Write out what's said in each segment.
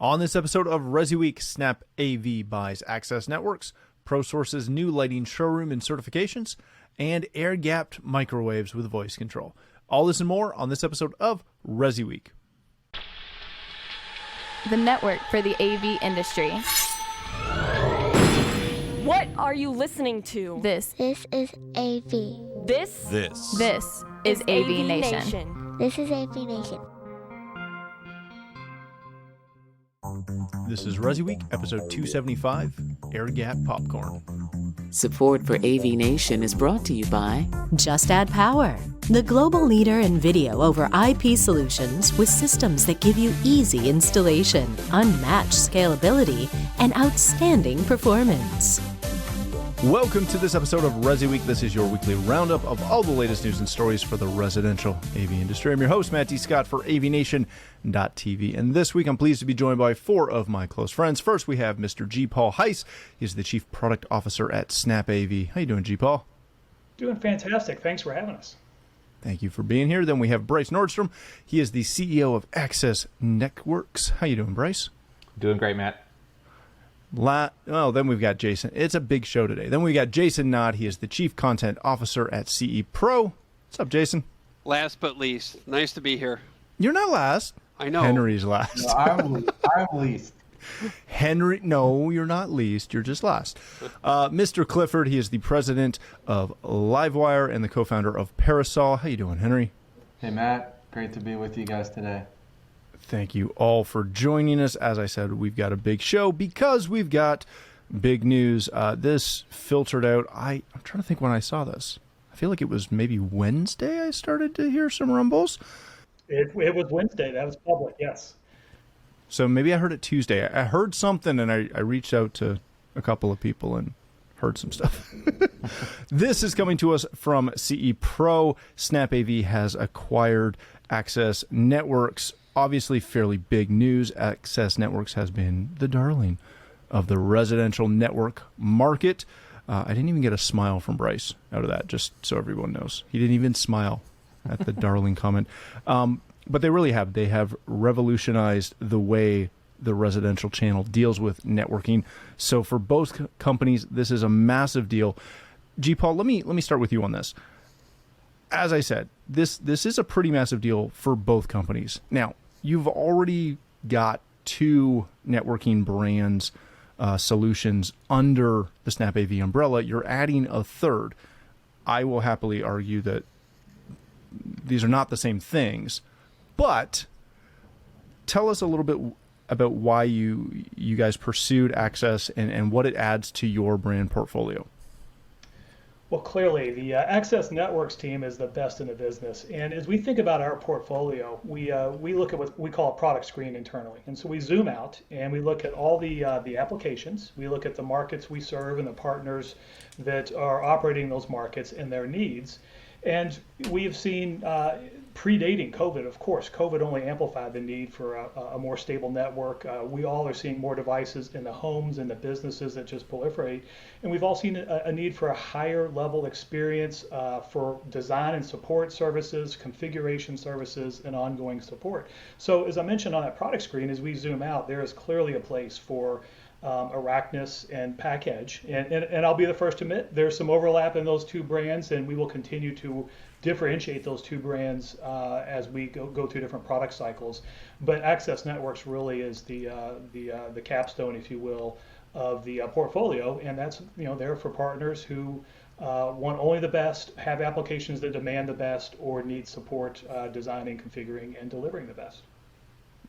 On this episode of ResiWeek, SnapAV buys Access Networks, ProSource's new lighting showroom and certifications, and air-gapped microwaves with voice control. All this and more on this episode of ResiWeek. The network for the AV industry. What are you listening to? This is AV. This is AVNation. This is AVNation. This is ResiWeek, episode 275, Air Gap Popcorn. Support for AVNation is brought to you by Just Add Power, the global leader in video over IP solutions with systems that give you easy installation, unmatched scalability, and outstanding performance. Welcome to this episode of ResiWeek. This is your weekly roundup of all the latest news and stories for the residential AV industry. I'm your host, Matt D. Scott for AVNation.tv. And this week, I'm pleased to be joined by four of my close friends. First, we have Mr. G. Paul Heiss. He's the Chief Product Officer at SnapAV. How you doing, G. Paul? Doing fantastic. Thanks for having us. Thank you for being here. Then we have Bryce Nordstrom. He is the CEO of Access Networks. How you doing, Bryce? Doing great, Matt. Then we've got Jason. It's a big show today. Then we got Jason Nod. He is the Chief Content Officer at CE Pro. What's up, Jason? Last but least. Nice to be here. You're not last. I know. Henry's last. No, I'm least. Henry, no, you're not least. You're just last. Mr. Clifford, he is the president of Livewire and the co-founder of Parasol. How you doing, Henry? Hey, Matt. Great to be with you guys today. Thank you all for joining us. As I said, we've got a big show because we've got big news. This filtered out. I'm trying to think when I saw this. I feel like it was maybe Wednesday I started to hear some rumbles. It was Wednesday. That was public, yes. So maybe I heard it Tuesday. I heard something, and I reached out to a couple of people and heard some stuff. This is coming to us from CE Pro. SnapAV has acquired Access Networks. Obviously, fairly big news. Access Networks has been the darling of the residential network market. I didn't even get a smile from Bryce out of that, just so everyone knows. He didn't even smile at the darling comment. But they really have. They have revolutionized the way the residential channel deals with networking. So for both companies, this is a massive deal. G. Paul, let me start with you on this. As I said, this is a pretty massive deal for both companies. Now, you've already got two networking brands, solutions under the SnapAV umbrella. You're adding a third. I will happily argue that these are not the same things, but tell us a little bit about why you guys pursued Access and what it adds to your brand portfolio. Well, clearly, the Access Networks team is the best in the business. And as we think about our portfolio, we look at what we call a product screen internally. And so we zoom out and we look at all the applications. We look at the markets we serve and the partners that are operating those markets and their needs. And we have seen, predating COVID, of course, COVID only amplified the need for a more stable network. We all are seeing more devices in the homes and the businesses that just proliferate. And we've all seen a need for a higher level experience for design and support services, configuration services, and ongoing support. So as I mentioned on that product screen, as we zoom out, there is clearly a place for Arachnus and Package. And I'll be the first to admit there's some overlap in those two brands, and we will continue to differentiate those two brands as we go through different product cycles. But Access Networks really is the capstone, if you will, of the portfolio, and that's there for partners who want only the best, have applications that demand the best, or need support designing, configuring, and delivering the best.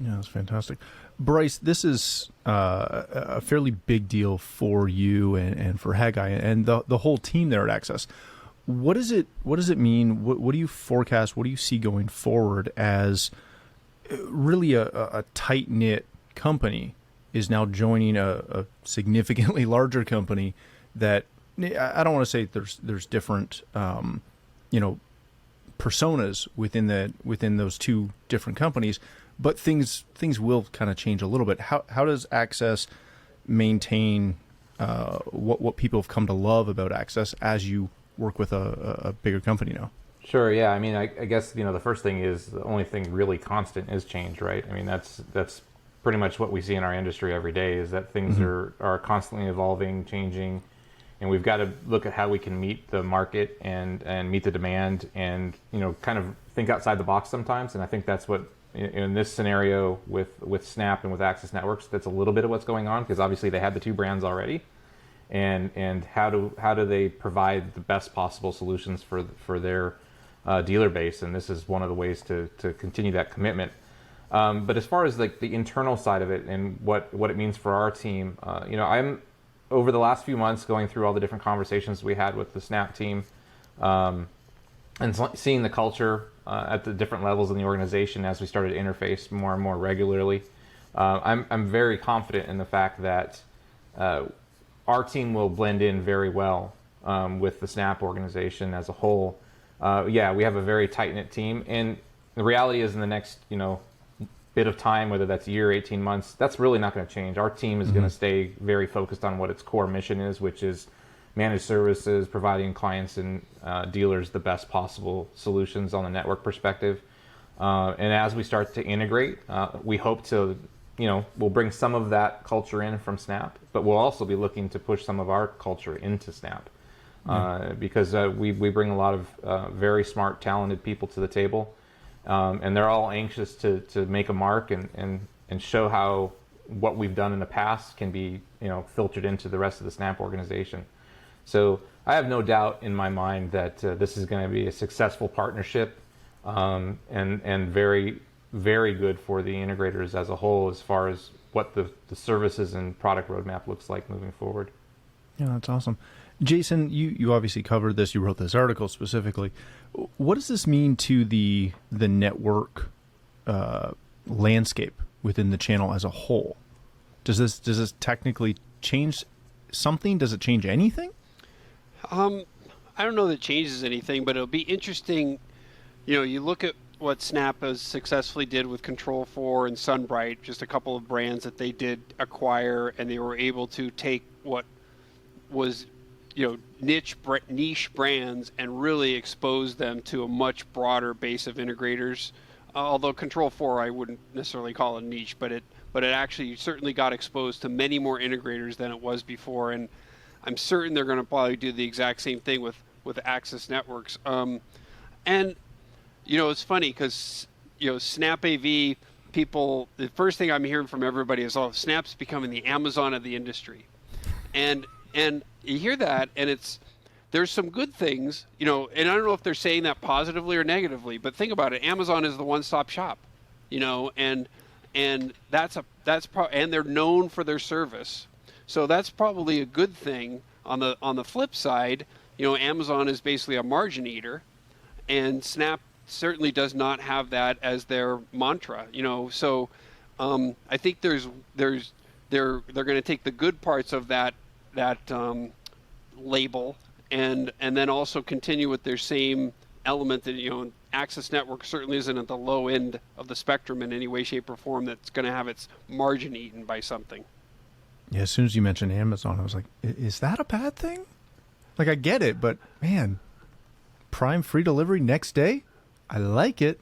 Yeah, that's fantastic. Bryce, this is a fairly big deal for you and for Haggai and the whole team there at Access. What does it mean? What do you forecast? What do you see going forward as really a tight-knit company is now joining a significantly larger company that I don't want to say there's different personas within those two different companies, but things will kind of change a little bit. How does Access maintain what people have come to love about Access as you work with a bigger company now? Sure. Yeah. I mean, I guess the first thing is the only thing really constant is change, right? I mean, that's pretty much what we see in our industry every day, is that things are constantly evolving, changing, and we've got to look at how we can meet the market and meet the demand, and kind of think outside the box sometimes. And I think that's what in this scenario with Snap and with Access Networks, that's a little bit of what's going on, because obviously they had the two brands already, and how do they provide the best possible solutions for their dealer base, and this is one of the ways to continue that commitment. But as far as like the internal side of it and what it means for our team, I'm over the last few months going through all the different conversations we had with the Snap team, and seeing the culture at the different levels in the organization as we started to interface more and more regularly. I'm very confident in the fact that our team will blend in very well with the Snap organization as a whole. We have a very tight-knit team, and the reality is in the next bit of time, whether that's a year, 18 months, that's really not going to change. Our team is going to stay very focused on what its core mission is, which is managed services, providing clients and dealers the best possible solutions on the network perspective. And as we start to integrate, we hope to, we'll bring some of that culture in from Snap, but we'll also be looking to push some of our culture into Snap. Because we bring a lot of very smart, talented people to the table, and they're all anxious to make a mark and show how what we've done in the past can be filtered into the rest of the Snap organization. So I have no doubt in my mind that this is going to be a successful partnership, and very, very good for the integrators as a whole as far as what the services and product roadmap looks like moving forward. Yeah, that's awesome. Jason, you obviously covered this. You wrote this article specifically. What does this mean to the network landscape within the channel as a whole? Does this technically change something? Does it change anything? I don't know that it changes anything, but it'll be interesting. You look at what Snap has successfully did with Control4 and Sunbright, just a couple of brands that they did acquire, and they were able to take what was niche brands and really expose them to a much broader base of integrators. Although Control4 I wouldn't necessarily call a niche, but it actually certainly got exposed to many more integrators than it was before, and I'm certain they're going to probably do the exact same thing with Access Networks. And it's funny because SnapAV people, the first thing I'm hearing from everybody is, Snap's becoming the Amazon of the industry, and you hear that, and there's some good things, and I don't know if they're saying that positively or negatively, but think about it. Amazon is the one-stop shop, and and they're known for their service. So that's probably a good thing. On the flip side, Amazon is basically a margin eater, and Snap certainly does not have that as their mantra, So I think they're going to take the good parts of that label and then also continue with their same element that Access Network certainly isn't at the low end of the spectrum in any way, shape, or form that's going to have its margin eaten by something. Yeah, as soon as you mentioned Amazon, I was like, is that a bad thing? Like, I get it, but man, Prime free delivery next day? I like it.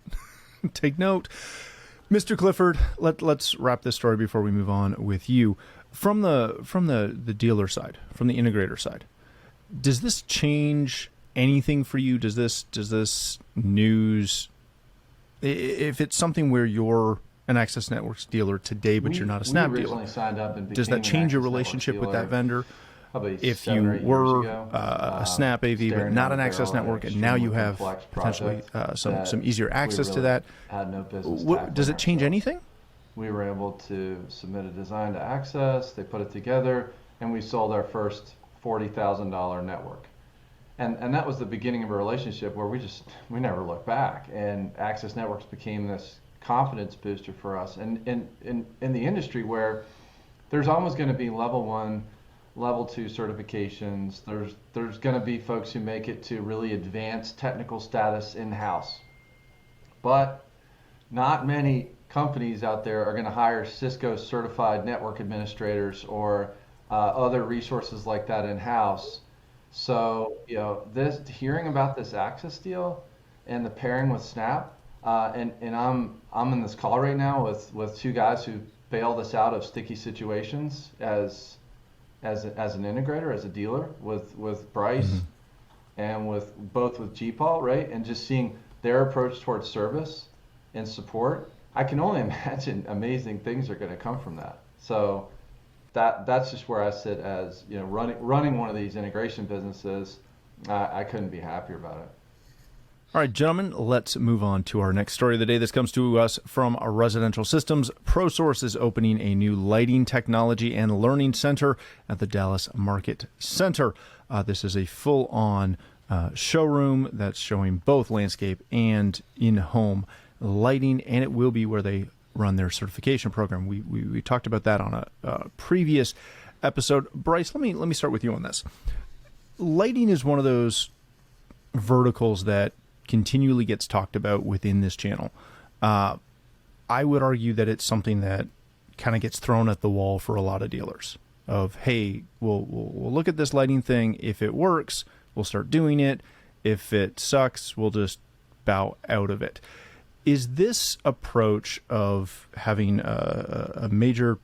Take note. Mr. Clifford, let's wrap this story before we move on with you. From the dealer side, from the integrator side, does this change anything for you? Does this news, if it's something where you're an Access Networks dealer today, but you're not a Snap dealer, does that change your relationship with that vendor? If you were a SnapAV but not an Access Network, and now you have potentially some easier access to that, does it change anything? We were able to submit a design to Access. They put it together, and we sold our first $40,000 network. And that was the beginning of a relationship where we never looked back. And Access Networks became this confidence booster for us. And in the industry where there's always going to be level 1, level 2 certifications, there's going to be folks who make it to really advanced technical status in-house. But not many companies out there are going to hire Cisco certified network administrators or other resources like that in-house. So hearing about this Access deal and the pairing with Snap, and I'm in this call right now with two guys who bailed us out of sticky situations as an integrator, as a dealer with Bryce and with GPAL, right? And just seeing their approach towards service and support, I can only imagine amazing things are going to come from that. So that's just where I sit as, you know, running one of these integration businesses. I couldn't be happier about it. All right, gentlemen, let's move on to our next story of the day. This comes to us from Residential Systems. ProSource is opening a new lighting technology and learning center at the Dallas Market Center. This is a full-on showroom that's showing both landscape and in-home lighting, and it will be where they run their certification program. We talked about that on a previous episode. Bryce, let me start with you on this. Lighting is one of those verticals that continually gets talked about within this channel. I would argue that it's something that kind of gets thrown at the wall for a lot of dealers of, hey, we'll look at this lighting thing. If it works, we'll start doing it. If it sucks, we'll just bow out of it. Is this approach of having a major,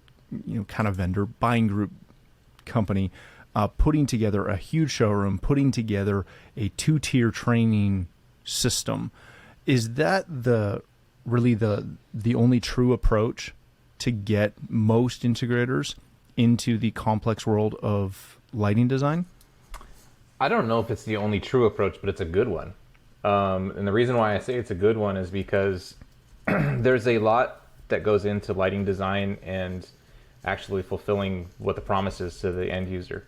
kind of vendor, buying group company, putting together a huge showroom, putting together a 2-tier training system, is that really the only true approach to get most integrators into the complex world of lighting design? I don't know if it's the only true approach, but it's a good one. And the reason why I say it's a good one is because there's a lot that goes into lighting design and actually fulfilling what the promise is to the end user.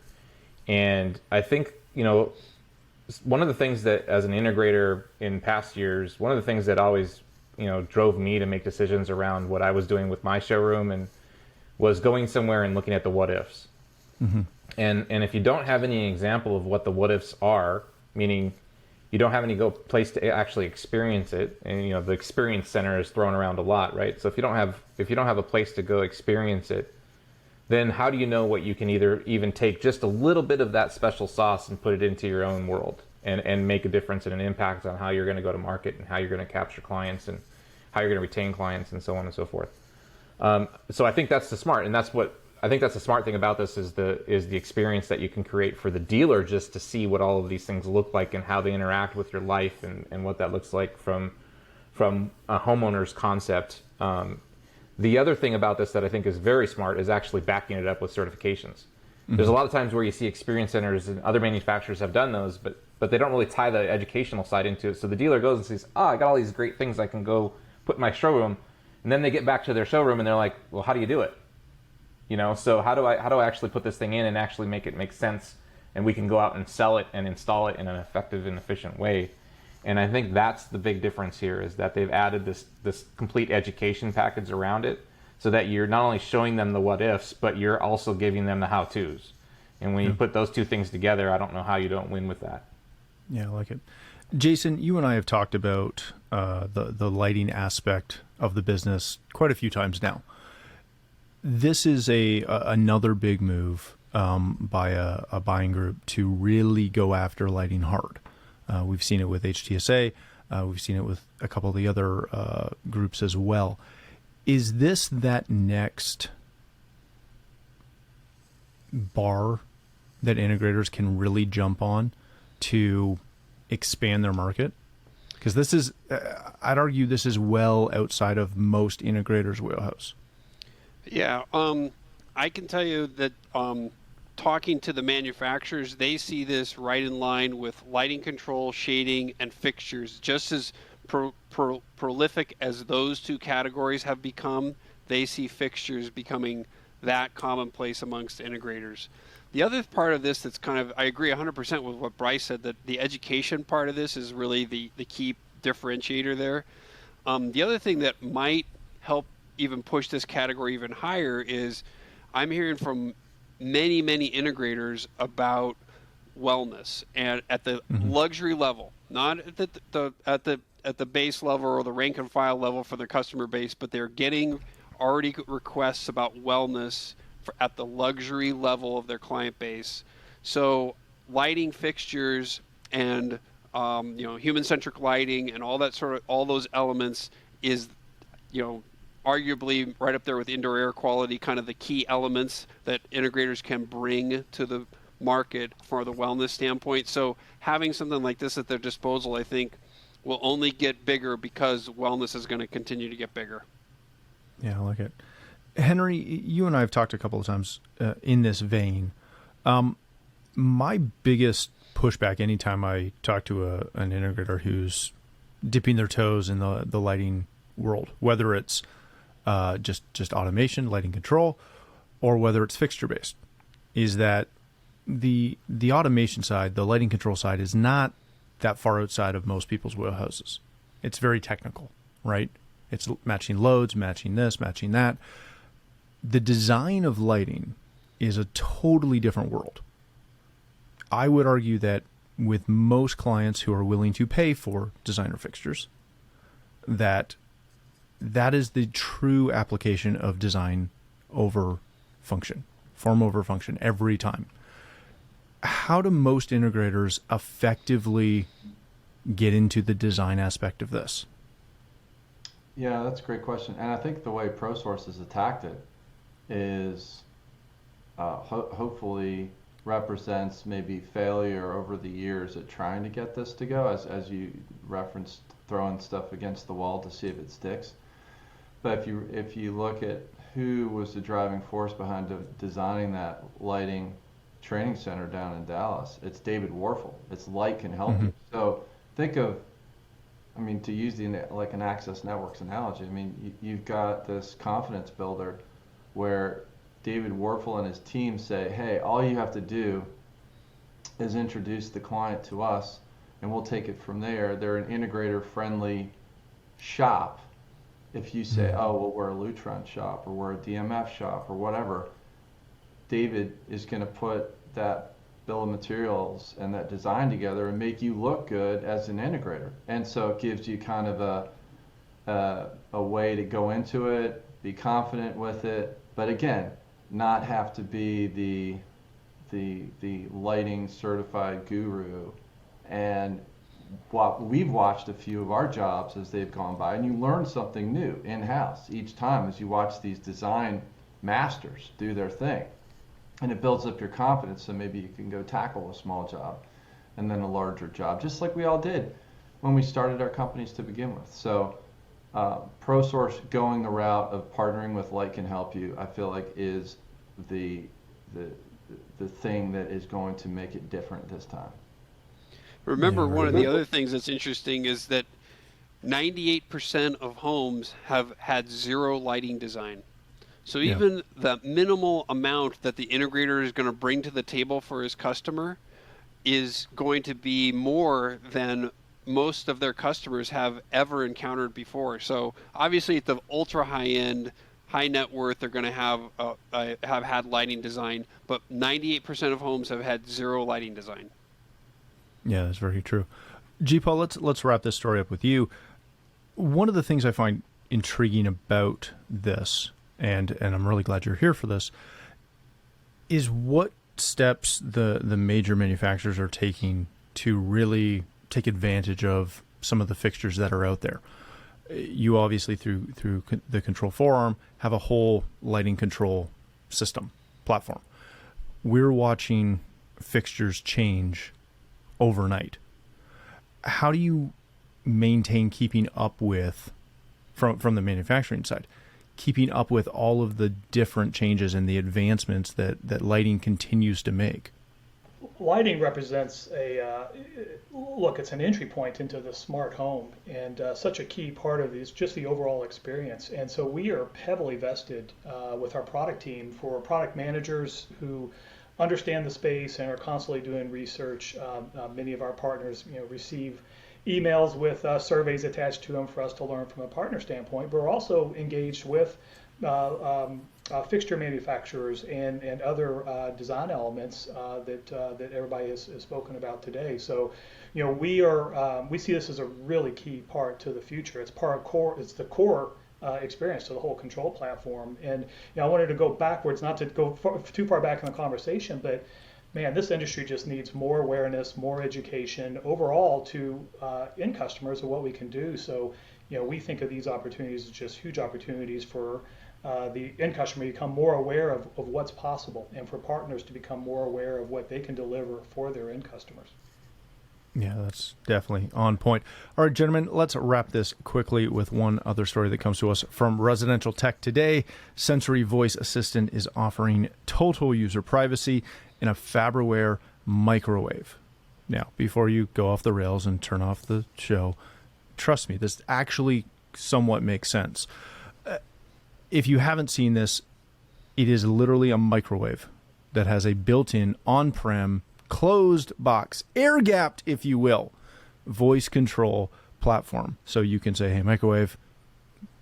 And I think, one of the things that as an integrator in past years, one of the things that always, drove me to make decisions around what I was doing with my showroom and was going somewhere and looking at the what ifs. Mm-hmm. And if you don't have any example of what the what ifs are, meaning you don't have any place to actually experience it, and the experience center is thrown around a lot, right? So if you don't have a place to go experience it, then how do you know what you can even take just a little bit of that special sauce and put it into your own world and make a difference and an impact on how you're going to go to market and how you're going to capture clients and how you're going to retain clients and so on and so forth. So I think that's the smart thing about this is the experience that you can create for the dealer just to see what all of these things look like and how they interact with your life and what that looks like from a homeowner's concept. The other thing about this that I think is very smart is actually backing it up with certifications. Mm-hmm. There's a lot of times where you see experience centers and other manufacturers have done those, but they don't really tie the educational side into it. So the dealer goes and says, I got all these great things I can go put in my showroom. And then they get back to their showroom and they're like, well, how do you do it? So how do I actually put this thing in and actually make it make sense and we can go out and sell it and install it in an effective and efficient way? And I think that's the big difference here is that they've added this complete education package around it so that you're not only showing them the what ifs, but you're also giving them the how-tos. And when you put those two things together, I don't know how you don't win with that. Yeah, I like it. Jason, you and I have talked about the lighting aspect of the business quite a few times now. This is another big move by a buying group to really go after lighting hard. We've seen it with HTSA. We've seen it with a couple of the other groups as well. Is this that next bar that integrators can really jump on to expand their market? Because this is, I'd argue this is well outside of most integrators' wheelhouse. Yeah, I can tell you that talking to the manufacturers, they see this right in line with lighting control, shading, and fixtures. Just as prolific as those two categories have become, they see fixtures becoming that commonplace amongst integrators. The other part of this that's kind of, I agree 100% with what Bryce said, that the education part of this is really the key differentiator there. The other thing that might help even push this category even higher is I'm hearing from many integrators about wellness and at the luxury level, not at the base level or the rank and file level for their customer base, but they're getting already requests about wellness at the luxury level of their client base. So lighting fixtures and human-centric lighting and all that all those elements is arguably right up there with indoor air quality, kind of the key elements that integrators can bring to the market for the wellness standpoint. So having something like this at their disposal, I think, will only get bigger because wellness is going to continue to get bigger. Yeah, I like it. Henry, you and I have talked a couple of times in this vein. My biggest pushback anytime I talk to an integrator who's dipping their toes in the lighting world, whether it's just automation, lighting control, or whether it's fixture-based, is that the automation side, the lighting control side, is not that far outside of most people's wheelhouses. It's very technical, right? It's matching loads, matching this, matching that. The design of lighting is a totally different world. I would argue that with most clients who are willing to pay for designer fixtures, that is the true application of design over function, form over function every time. How do most integrators effectively get into the design aspect of this? Yeah, that's a great question. And I think the way ProSource has attacked it is hopefully represents maybe failure over the years at trying to get this to go, as you referenced, throwing stuff against the wall to see if it sticks. But if you look at who was the driving force behind designing that lighting training center down in Dallas, it's David Warfel. It's light can help you. So think of, I mean, to use like an access networks analogy, I mean, you've got this confidence builder where David Warfel and his team say, hey, all you have to do is introduce the client to us and we'll take it from there. They're an integrator friendly shop. If you say, oh, well, we're a Lutron shop or we're a DMF shop or whatever, David is going to put that bill of materials and that design together and make you look good as an integrator. And so it gives you kind of a way to go into it, be confident with it, but again, not have to be the lighting certified guru. And we've watched a few of our jobs as they've gone by, and you learn something new in-house each time as you watch these design masters do their thing. And it builds up your confidence, so maybe you can go tackle a small job and then a larger job, just like we all did when we started our companies to begin with. So ProSource going the route of partnering with Light Can Help You, I feel like is the thing that is going to make it different this time. Remember, one of the other things that's interesting is that 98% of homes have had zero lighting design. So even the minimal amount that the integrator is going to bring to the table for his customer is going to be more than most of their customers have ever encountered before. So obviously at the ultra high end, high net worth, they're going to have had lighting design, but 98% of homes have had zero lighting design. Yeah, that's very true. G-Paul, let's wrap this story up with you. One of the things I find intriguing about this, and I'm really glad you're here for this, is what steps the major manufacturers are taking to really take advantage of some of the fixtures that are out there. You obviously, through the Control Forearm, have a whole lighting control system platform. We're watching fixtures change overnight. How do you maintain keeping up with, from the manufacturing side, keeping up with all of the different changes and the advancements that lighting continues to make? Lighting represents it's an entry point into the smart home, and such a key part of this, just the overall experience. And so we are heavily vested with our product team for product managers who understand the space and are constantly doing research. Many of our partners, receive emails with surveys attached to them for us to learn from a partner standpoint. But we're also engaged with fixture manufacturers and other design elements that everybody has spoken about today. So, we see this as a really key part to the future. It's it's the core experience to the whole control platform. And I wanted to go backwards, not to go too far back in the conversation, but man, this industry just needs more awareness, more education overall to end customers of what we can do. So, we think of these opportunities as just huge opportunities for the end customer to become more aware of what's possible, and for partners to become more aware of what they can deliver for their end customers. Yeah, that's definitely on point. All right, gentlemen, let's wrap this quickly with one other story that comes to us from Residential Tech today. Sensory Voice Assistant is offering total user privacy in a Fabroware microwave. Now, before you go off the rails and turn off the show, trust me, this actually somewhat makes sense. If you haven't seen this, it is literally a microwave that has a built-in on-prem closed box, air-gapped, if you will, voice control platform. So you can say, hey, microwave,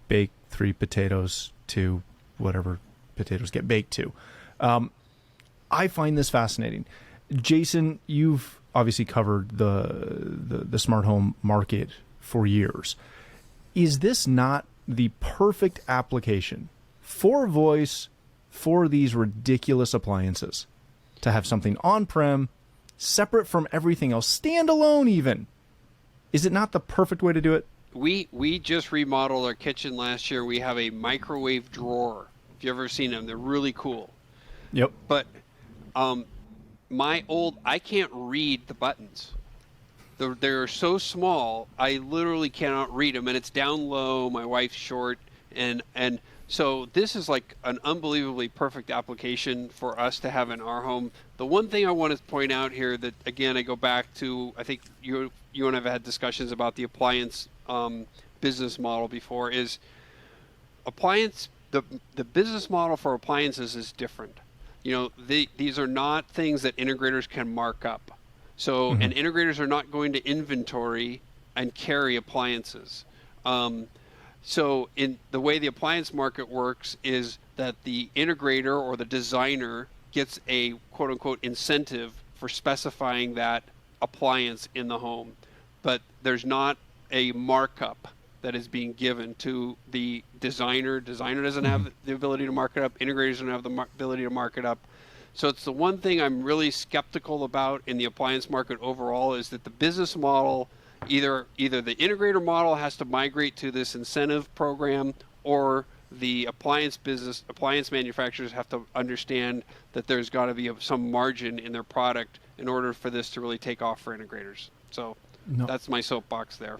bake 3 potatoes to whatever potatoes get baked to. I find this fascinating. Jason, you've obviously covered the smart home market for years. Is this not the perfect application for voice for these ridiculous appliances? To have something on-prem, separate from everything else, standalone even. Is it not the perfect way to do it? We just remodeled our kitchen last year. We have a microwave drawer. If you've ever seen them, they're really cool. Yep. But I can't read the buttons. They're so small, I literally cannot read them, and it's down low. My wife's short, and so this is like an unbelievably perfect application for us to have in our home. The one thing I want to point out here that, again, I go back to, I think you and I have had discussions about the appliance business model before, is the business model for appliances is different. These are not things that integrators can mark up. So, and integrators are not going to inventory and carry appliances. So in the way the appliance market works is that the integrator or the designer gets a quote unquote incentive for specifying that appliance in the home. But there's not a markup that is being given to the designer. Designer doesn't have the ability to mark it up. Integrators don't have the ability to mark it up. So it's the one thing I'm really skeptical about in the appliance market overall is that the business model, either the integrator model has to migrate to this incentive program, or the appliance manufacturers have to understand that there's got to be some margin in their product in order for this to really take off for integrators. So that's my soapbox there.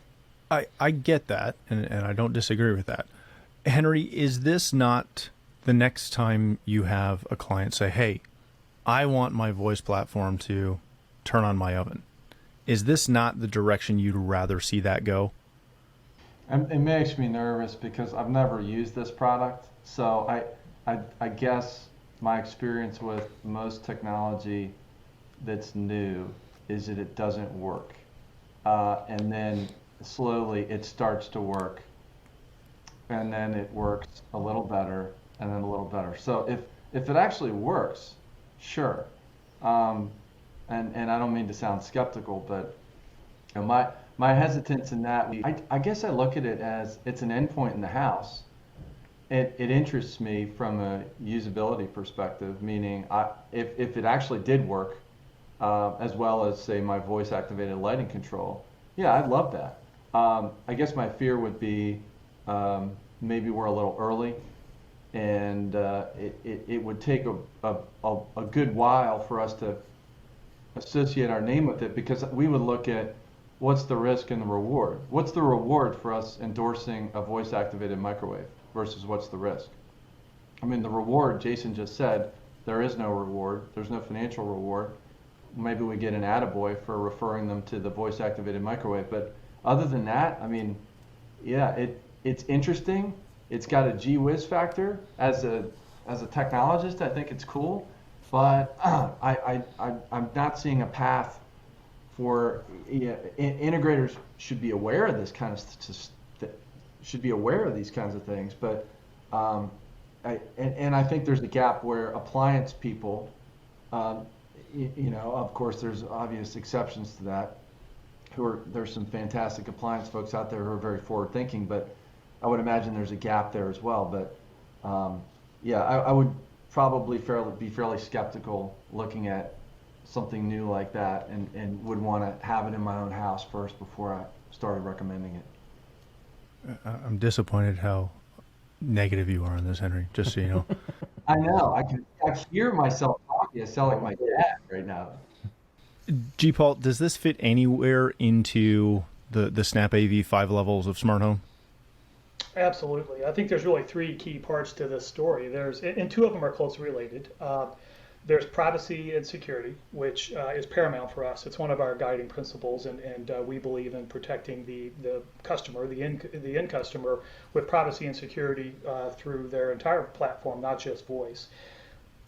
I get that, and I don't disagree with that. Henry, is this not the next time you have a client say, hey, I want my voice platform to turn on my oven? Is this not the direction you'd rather see that go? It makes me nervous because I've never used this product. So I guess my experience with most technology that's new is that it doesn't work. And then slowly it starts to work. And then it works a little better and then a little better. So if it actually works, sure. And I don't mean to sound skeptical, but my hesitance in that, I guess I look at it as it's an endpoint in the house. It interests me from a usability perspective, meaning if it actually did work, as well as, say, my voice-activated lighting control, yeah, I'd love that. I guess my fear would be maybe we're a little early, and it would take a good while for us to associate our name with it, because we would look at what's the risk and the reward. What's the reward for us endorsing a voice-activated microwave versus what's the risk? I mean, the reward, Jason just said, there is no reward. There's no financial reward. Maybe we get an attaboy for referring them to the voice-activated microwave. But other than that, I mean, yeah, it's interesting. It's got a gee whiz factor. As a technologist, I think it's cool. But I'm not seeing a path for integrators should be aware of this kind of should be aware of these kinds of things. But I think there's a gap where appliance people, of course, there's obvious exceptions to that. There's some fantastic appliance folks out there who are very forward thinking, but I would imagine there's a gap there as well. But I would probably be fairly skeptical looking at something new like that, and would want to have it in my own house first before I started recommending it. I'm disappointed how negative you are on this, Henry, just so you know. I know. I hear myself talking. I sound like my dad right now. G. Paul, does this fit anywhere into the SnapAV 5 levels of smart home? Absolutely. I think there's really three key parts to this story. And two of them are closely related. There's privacy and security, which is paramount for us. It's one of our guiding principles, and we believe in protecting the customer, the end customer, with privacy and security through their entire platform, not just voice.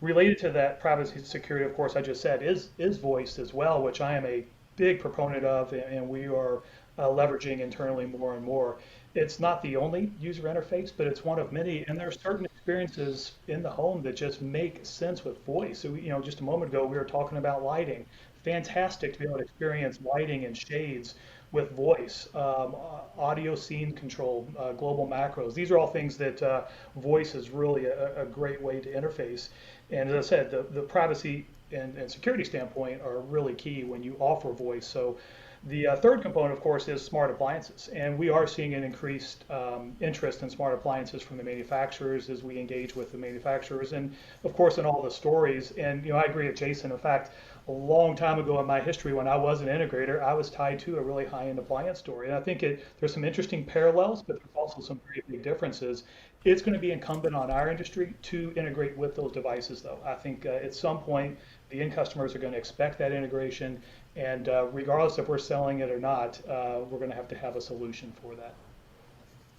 Related to that privacy and security, of course, I just said is voice as well, which I am a big proponent of, and we are leveraging internally more and more. It's not the only user interface, but it's one of many, and there are certain experiences in the home that just make sense with voice. So, just a moment ago, we were talking about lighting. Fantastic to be able to experience lighting and shades with voice, audio scene control, global macros. These are all things that voice is really a great way to interface. And as I said, the privacy and security standpoint are really key when you offer voice. So the third component, of course, is smart appliances. And we are seeing an increased interest in smart appliances from the manufacturers as we engage with the manufacturers. And of course, in all the stories. And, I agree with Jason. In fact, a long time ago in my history, when I was an integrator, I was tied to a really high-end appliance story. And I think there's some interesting parallels, but there's also some very big differences. It's going to be incumbent on our industry to integrate with those devices, though. I think at some point, the end customers are going to expect that integration. And regardless if we're selling it or not, we're going to have a solution for that.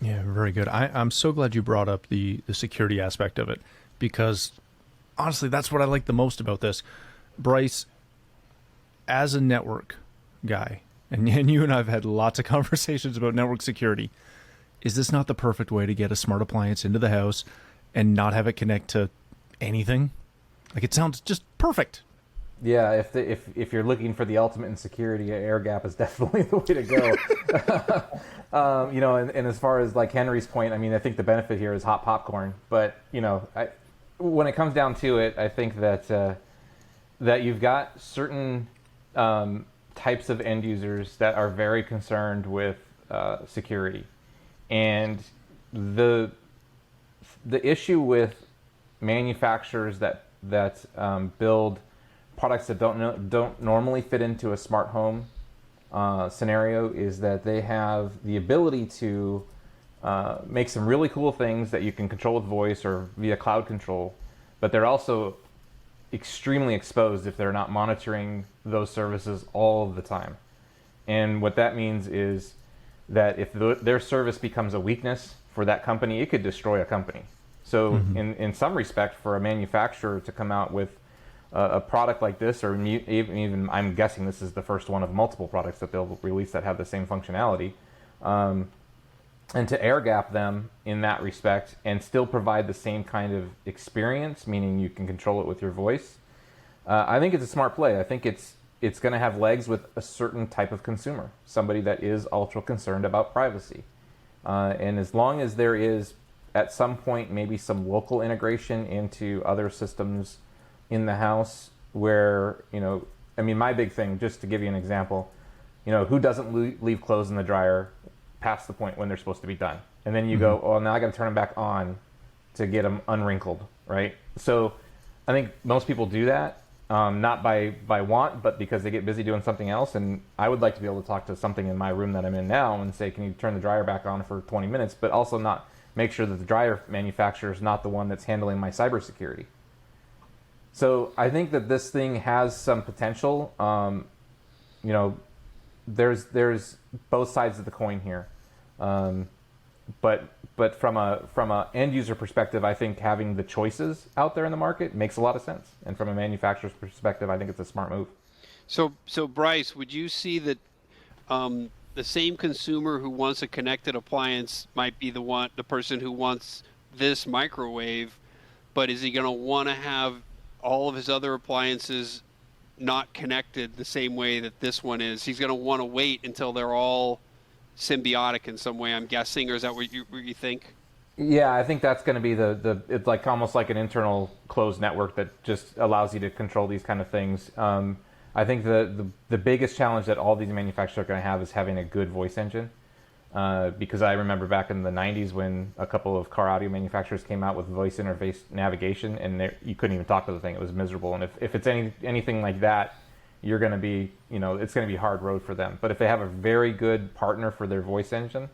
Yeah, very good. I'm so glad you brought up the security aspect of it, because honestly, that's what I like the most about this. Bryce, as a network guy, and you and I have had lots of conversations about network security, is this not the perfect way to get a smart appliance into the house and not have it connect to anything? Like, it sounds just perfect. Yeah, if you're looking for the ultimate in security, air gap is definitely the way to go. And as far as like Henry's point, I mean, I think the benefit here is hot popcorn. But when it comes down to it, I think that you've got certain types of end users that are very concerned with security, and the issue with manufacturers that build products that don't normally fit into a smart home scenario is that they have the ability to make some really cool things that you can control with voice or via cloud control, but they're also extremely exposed if they're not monitoring those services all of the time. And what that means is that if their service becomes a weakness for that company, it could destroy a company. So in some respect, for a manufacturer to come out with a product like this, or even I'm guessing this is the first one of multiple products that they'll release that have the same functionality, and to air gap them in that respect and still provide the same kind of experience, meaning you can control it with your voice, I think it's a smart play. I think it's going to have legs with a certain type of consumer, somebody that is ultra concerned about privacy. And as long as there is, at some point, maybe some local integration into other systems in the house where, my big thing, just to give you an example, who doesn't leave clothes in the dryer past the point when they're supposed to be done? And then you go, oh, now I got to turn them back on to get them unwrinkled, right? So I think most people do that, not by want, but because they get busy doing something else. And I would like to be able to talk to something in my room that I'm in now and say, can you turn the dryer back on for 20 minutes, but also not make sure that the dryer manufacturer is not the one that's handling my cybersecurity. So I think that this thing has some potential. There's both sides of the coin here, but from a end user perspective, I think having the choices out there in the market makes a lot of sense. And from a manufacturer's perspective, I think it's a smart move. So Bryce, would you see that the same consumer who wants a connected appliance might be the person who wants this microwave, but is he going to want to have all of his other appliances not connected the same way that this one is? He's going to want to wait until they're all symbiotic in some way, I'm guessing, or is that what you think? Yeah, I think that's going to be it's like almost like an internal closed network that just allows you to control these kind of things. I think the biggest challenge that all these manufacturers are going to have is having a good voice engine. because I remember back in the 90s when a couple of car audio manufacturers came out with voice interface navigation, and you couldn't even talk to the thing. It was miserable. And if it's anything like that, you're going to be, it's going to be a hard road for them. But if they have a very good partner for their voice engine,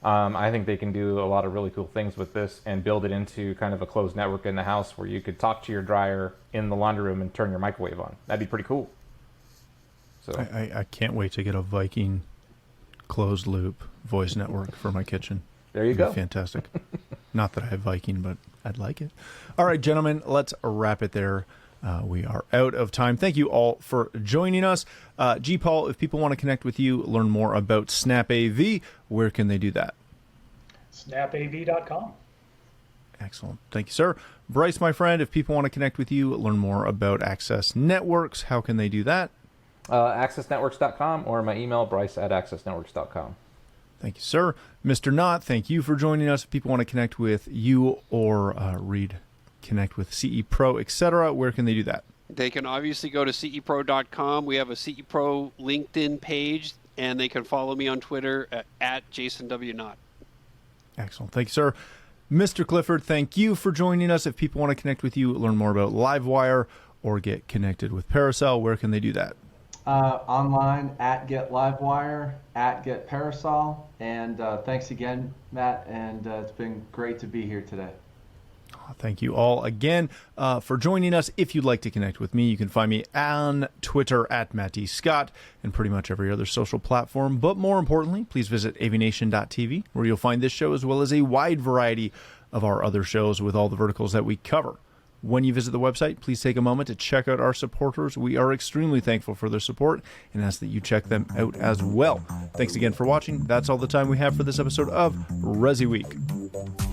I think they can do a lot of really cool things with this and build it into kind of a closed network in the house where you could talk to your dryer in the laundry room and turn your microwave on. That'd be pretty cool. So I can't wait to get a Viking closed loop voice network for my kitchen. There you go. Fantastic. Not that I have Viking, but I'd like it. All right, gentlemen, let's wrap it there. We are out of time. Thank you all for joining us. G. Paul, if people want to connect with you, learn more about SnapAV, where can they do that? SnapAV.com. Excellent. Thank you, sir. Bryce, my friend, if people want to connect with you, learn more about Access Networks, how can they do that? accessnetworks.com or my email, bryce@accessnetworks.com. Thank you, sir. Mr. Knott, thank you for joining us. If people want to connect with you or connect with CE Pro, etc., where can they do that? They can obviously go to cepro.com. We have a CE Pro LinkedIn page, and they can follow me on Twitter at Jason W. Knott. Excellent. Thank you, sir. Mr. Clifford, thank you for joining us. If people want to connect with you, learn more about Livewire, or get connected with Paracel, where can they do that? Online at Get Livewire, at Get Parasol, and thanks again, Matt, and it's been great to be here today. Thank you all again for joining us. If you'd like to connect with me, you can find me on Twitter at Matt D. Scott and pretty much every other social platform. But more importantly, please visit AVNation.tv, where you'll find this show as well as a wide variety of our other shows with all the verticals that we cover. When you visit the website, please take a moment to check out our supporters. We are extremely thankful for their support and ask that you check them out as well. Thanks again for watching. That's all the time we have for this episode of ResiWeek.